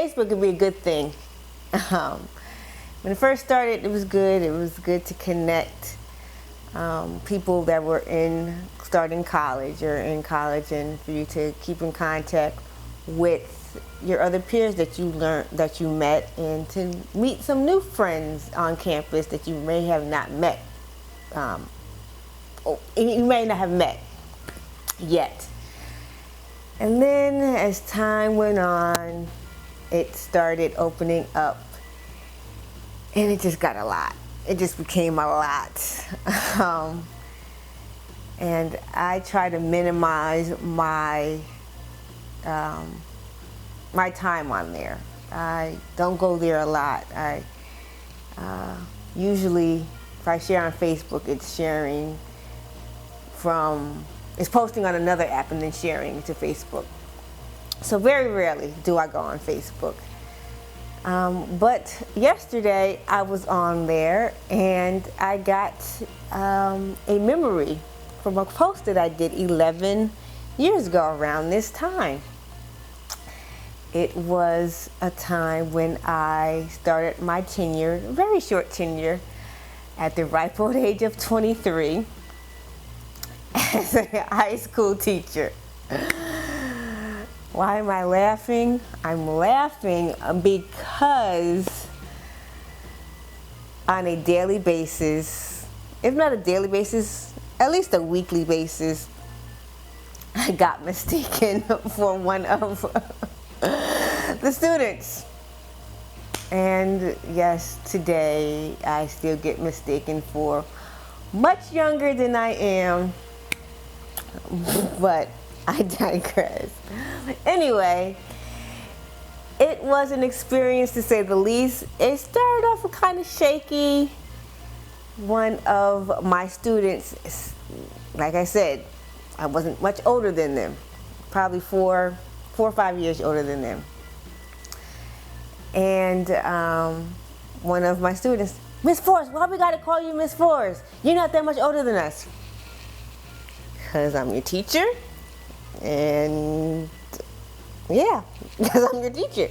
Facebook could be a good thing. When it first started, it was good. It was good to connect people that were starting college or in college, and for you to keep in contact with your other peers that you met, and to meet some new friends on campus that you may have not met. You may not have met yet. And then as time went on, it started opening up, and it just got a lot. It just became a lot. And I try to minimize my my time on there. I don't go there a lot. I usually, if I share on Facebook, it's posting on another app and then sharing to Facebook. So very rarely do I go on Facebook. But yesterday I was on there, and I got a memory from a post that I did 11 years ago around this time. It was a time when I started my tenure, a very short tenure, at the ripe old age of 23 as a high school teacher. Why am I laughing? I'm laughing because on a daily basis, if not a daily basis, at least a weekly basis, I got mistaken for one of the students. And yes, today I still get mistaken for much younger than I am, but I digress. Anyway, it was an experience to say the least. It started off kind of shaky. One of my students, like I said, I wasn't much older than them, probably four or 5 years older than them. And one of my students, Miss Forrest, why we gotta call you Miss Forrest? You're not that much older than us. Because I'm your teacher, and yeah, because I'm your teacher.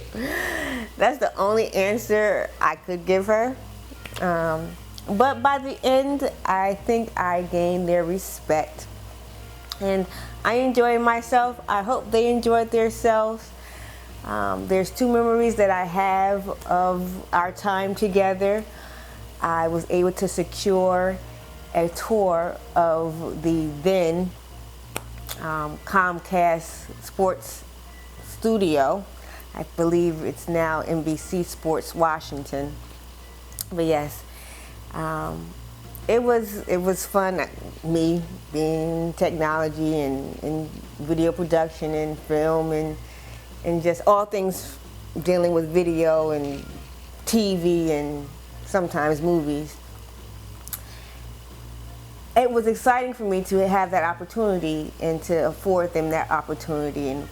That's the only answer I could give her. But by the end, I think I gained their respect. And I enjoyed myself. I hope they enjoyed themselves. There's two memories that I have of our time together. I was able to secure a tour of the then Comcast Sports Studio. I believe it's now NBC Sports Washington. But yes, it was fun. Me being technology and video production and film and just all things dealing with video and TV and sometimes movies. It was exciting for me to have that opportunity and to afford them that opportunity. And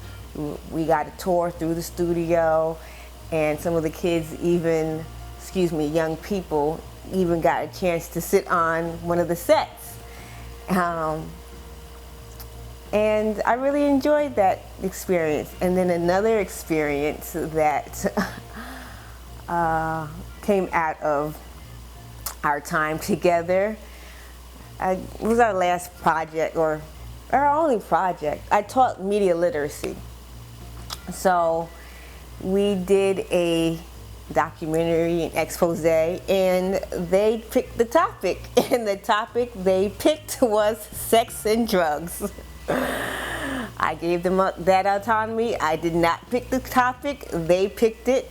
we got a tour through the studio, and some of the kids even, young people, even got a chance to sit on one of the sets. And I really enjoyed that experience. And then another experience that came out of our time together. It was our last project, or our only project. I taught media literacy. So we did a documentary and expose, and they picked the topic. And the topic they picked was sex and drugs. I gave them that autonomy. I did not pick the topic. They picked it.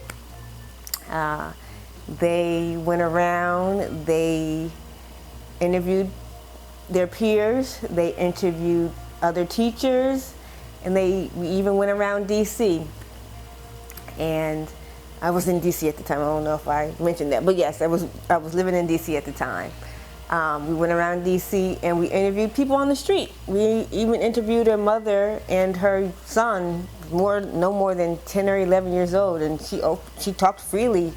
They went around. They interviewed their peers. They interviewed other teachers, and we even went around DC. And I was in DC at the time. I don't know if I mentioned that, but yes, I was living in DC at the time. We went around DC and we interviewed people on the street. We even interviewed a mother and her son, no more than 10 or 11 years old, and she talked freely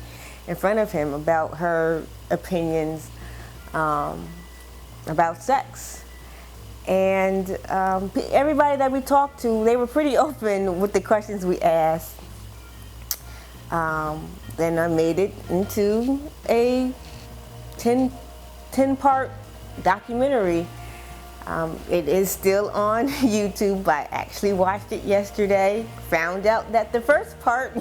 in front of him about her opinions about sex. And everybody that we talked to, they were pretty open with the questions we asked. Then I made it into a 10-part documentary. It is still on YouTube. I actually watched it yesterday. Found out that the first part,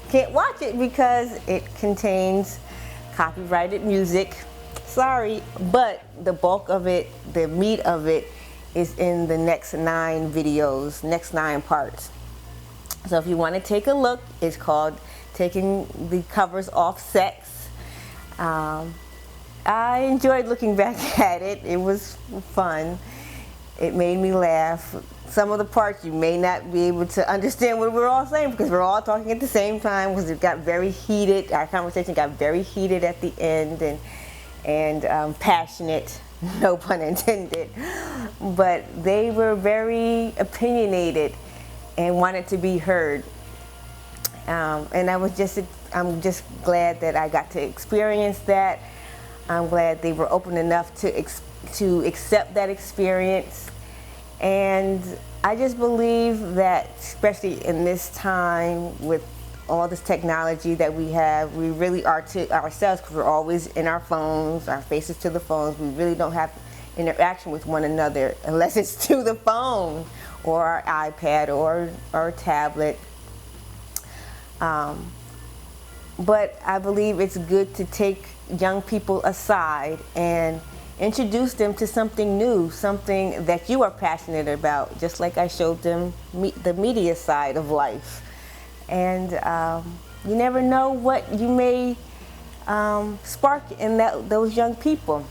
can't watch it because it contains copyrighted music. Sorry, but the bulk of it, the meat of it, is in the next 9 videos, next 9 parts. So if you want to take a look, it's called Taking the Covers Off Sex. I enjoyed looking back at it. It was fun. It made me laugh. Some of the parts you may not be able to understand what we're all saying because we're all talking at the same time, because it got very heated. Our conversation got very heated at the end and passionate, no pun intended. But they were very opinionated and wanted to be heard. And I'm just glad that I got to experience that. I'm glad they were open enough to accept that experience. And I just believe that, especially in this time with all this technology that we have, we really are to ourselves, because we're always in our phones, our faces to the phones. We really don't have interaction with one another unless it's to the phone or our iPad or our tablet. But I believe it's good to take young people aside and introduce them to something new, something that you are passionate about, just like I showed them the media side of life. And you never know what you may spark in those young people.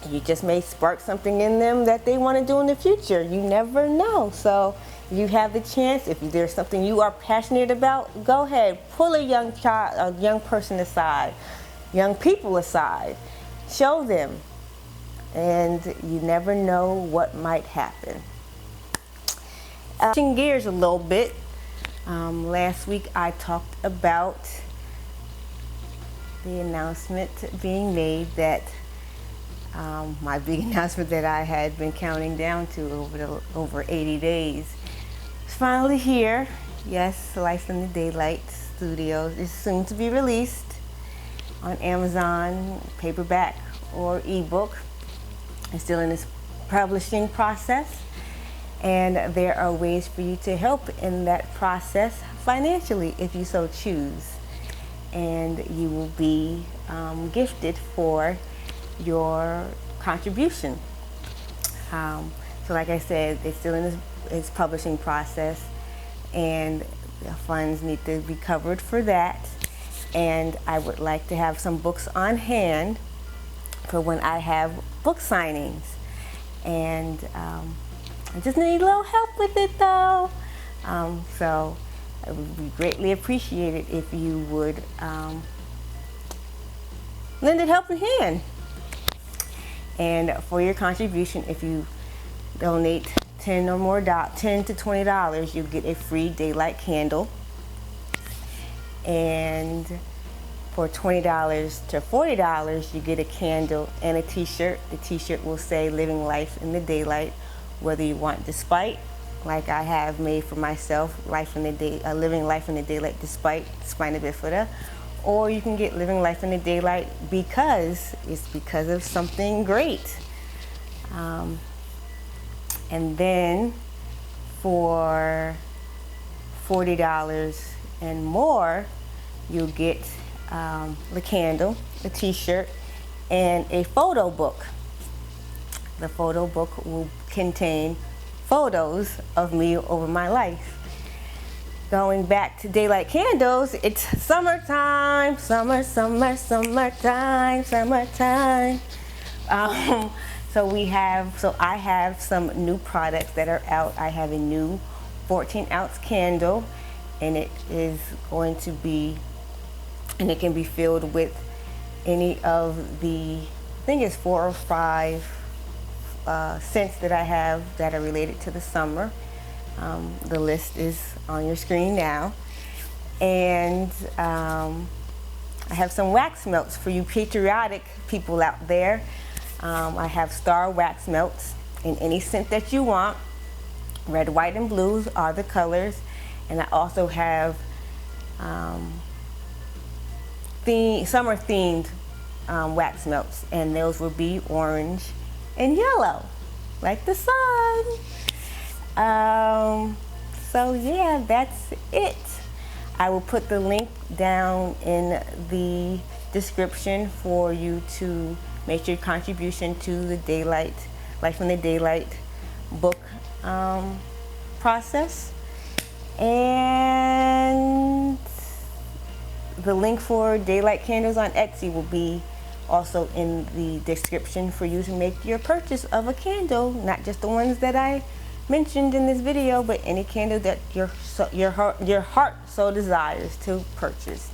You just may spark something in them that they want to do in the future. You never know. So if you have the chance, if there's something you are passionate about, go ahead, pull a young person aside, young people aside, show them, and you never know what might happen. Switching gears a little bit, last week I talked about the announcement being made that my big announcement that I had been counting down to over 80 days is finally here. Yes, Life in the Daylight Studios is soon to be released on Amazon, paperback or ebook. It's still in its publishing process, and there are ways for you to help in that process financially if you so choose, and you will be gifted for your contribution. So like I said, it's still in its publishing process, and the funds need to be covered for that. And I would like to have some books on hand for when I have book signings. And I just need a little help with it though. So it would be greatly appreciated if you would lend a helping hand. And for your contribution, if you donate $10 to $20, you get a free daylight candle. And for $20 to $40, you get a candle and a t-shirt. The t-shirt will say "Living Life in the Daylight," whether you want "Despite," like I have made for myself, Living Life in the Daylight Despite Spina Bifida, or you can get Living Life in the Daylight because it's because of something great. And then for $40 and more, you'll get the candle, the t-shirt, and a photo book. The photo book will contain photos of me over my life. Going back to daylight candles, it's summertime, summertime. So I have some new products that are out. I have a new 14-ounce candle, and it is going to be, and it can be filled with any of the, I think it's 4 or 5 scents that I have that are related to the summer. The list is on your screen now. And I have some wax melts for you patriotic people out there. I have star wax melts in any scent that you want. Red, white, and blues are the colors. And I also have summer themed wax melts, and those will be orange and yellow, like the sun. So yeah, that's it. I will put the link down in the description for you to make your contribution to the Daylight, Life in the Daylight book process. And the link for Daylight Candles on Etsy will be also in the description for you to make your purchase of a candle, not just the ones that I mentioned in this video, but any candle that your heart so desires to purchase.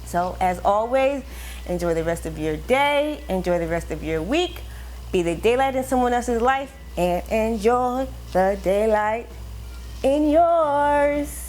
So as always, enjoy the rest of your day, enjoy the rest of your week, be the daylight in someone else's life, and enjoy the daylight in yours.